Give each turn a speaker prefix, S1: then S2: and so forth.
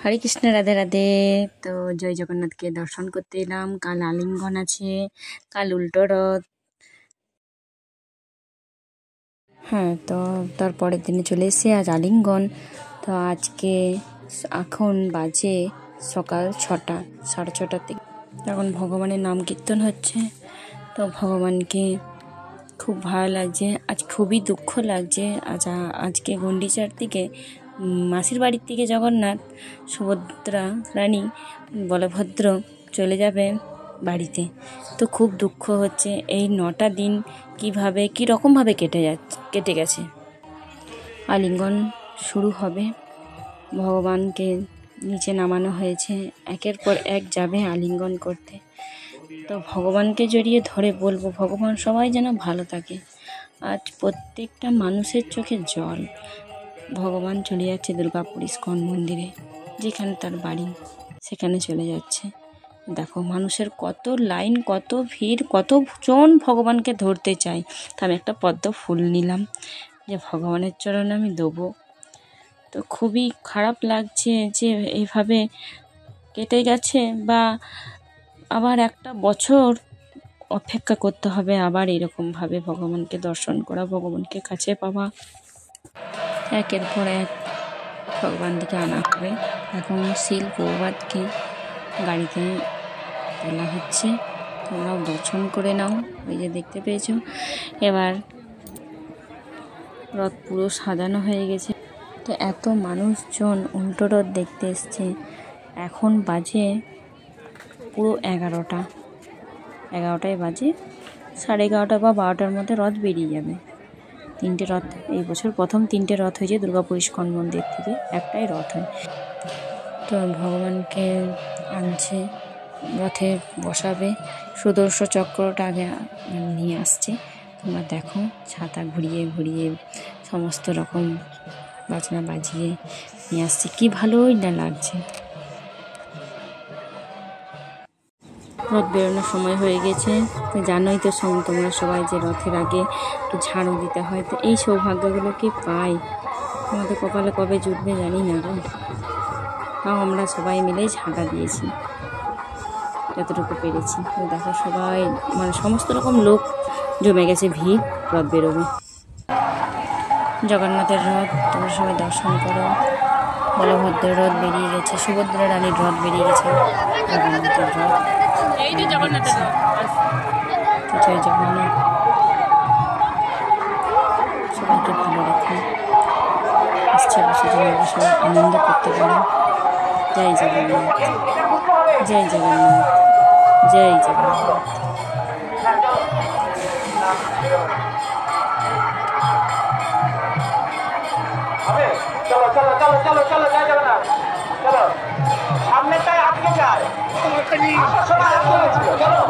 S1: হরে কৃষ্ণ, রাধে রাধে। তো জয় জগন্নাথকে দর্শন করতে এলাম। কাল আলিঙ্গন আছে, কাল উল্টো রথ। হ্যাঁ, তো তার পরের দিনে চলে এসে আজ আলিঙ্গন। তো আজকে এখন বাজে সকাল 6টা, 6:30 থেকে এখন ভগবানের নাম কীর্তন হচ্ছে। তো ভগবানকে খুব ভালো লাগছে, আজ খুবই দুঃখ লাগছে। আজকে গুন্ডিচার থেকে মাসির বাড়ির থেকে জগন্নাথ, সুভদ্রা রানী, বলভদ্র চলে যাবে বাড়িতে। তো খুব দুঃখ হচ্ছে, এই 9টা দিন কীরকমভাবে কেটে গেছে। আলিঙ্গন শুরু হবে, ভগবানকে নিচে নামানো হয়েছে, একের পর এক যাবে আলিঙ্গন করতে। তো ভগবানকে জড়িয়ে ধরে বলবো, ভগবান সবাই যেন ভালো থাকে। আজ প্রত্যেকটা মানুষের চোখে জল। ভগবান চলে যাচ্ছে দুর্গাপুর ইস্কন মন্দিরে, যেখানে তার বাড়ি, সেখানে চলে যাচ্ছে। দেখো মানুষের কত লাইন, কত ভিড়, কতজন ভগবানকে ধরতে চায়। তো আমি একটা পদ্ম ফুল নিলাম, যে ভগবানের চরণে আমি দেবো। তো খুবই খারাপ লাগছে যে এইভাবে কেটে গেছে, বা আবার একটা বছর অপেক্ষা করতে হবে আবার এরকমভাবে ভগবানকে দর্শন করা, ভগবানকে কাছে পাওয়া। একের পর এক ভগবান দিকে আনা হবে। এখন শিল প্রভুপাদকে গাড়িতে তোলা হচ্ছে, তোমরাও দর্শন করে নাও। ওই যে দেখতে পেয়েছো, এবার রথ পুরো সাজানো হয়ে গেছে। তো এত মানুষজন উল্টো রথ দেখতে এসছে। এখন বাজে পুরো 11টায় বাজে, 11:30 বা 12টার মধ্যে রথ বেরিয়ে যাবে। 3টে রথ এই বছর প্রথম 3টে রথ হয়েছে দুর্গাপুর ইস্কন মন্দির থেকে, একটাই রথ হয়। তো ভগবানকে আনছে, রথে বসাবে। সুদর্শন চক্রটা আগে নিয়ে আসছে, তোমরা দেখো। ছাতা ঘুরিয়ে ঘুরিয়ে সমস্ত রকম বাজনা বাজিয়ে নিয়ে আসছে, কি ভালোই না লাগছে। রথ বেরোনোর সময় হয়ে গেছে। তো জানোই তো তোমরা সবাই যে রথের আগে একটু ঝাড়ু দিতে হয়। তো এই সৌভাগ্যগুলো কি পাই? আমাদের কপালে কবে জুটবে জানি না গো। তাও আমরা সবাই মিলে ঝাঁটা দিয়েছি যতটুকু পেরেছি। তো দেখো সবাই, মানে সমস্ত রকম লোক জমে গেছে, ভিড়। রথ বেরোবে, জগন্নাথের রথ, তোমরা সবাই দর্শন করো। বলভদ্রের রথ বেরিয়ে গেছে, সুভদ্রা রানীর রথ বেরিয়ে গেছে, জগন্নাথের রথ। জয় জগন্নাথ, সবাইকে ভালো রাখুন। ইচ্ছা বসে যেন সবাই আনন্দ করতে পারে। জয় জগন্নাথ, জয় জগন্নাথ, জয় জগন্নাথ।
S2: চলো চলো চলো চলো চলো জয় জগন্নাথ। চলো সামনেটায় আটকে যায়, চলো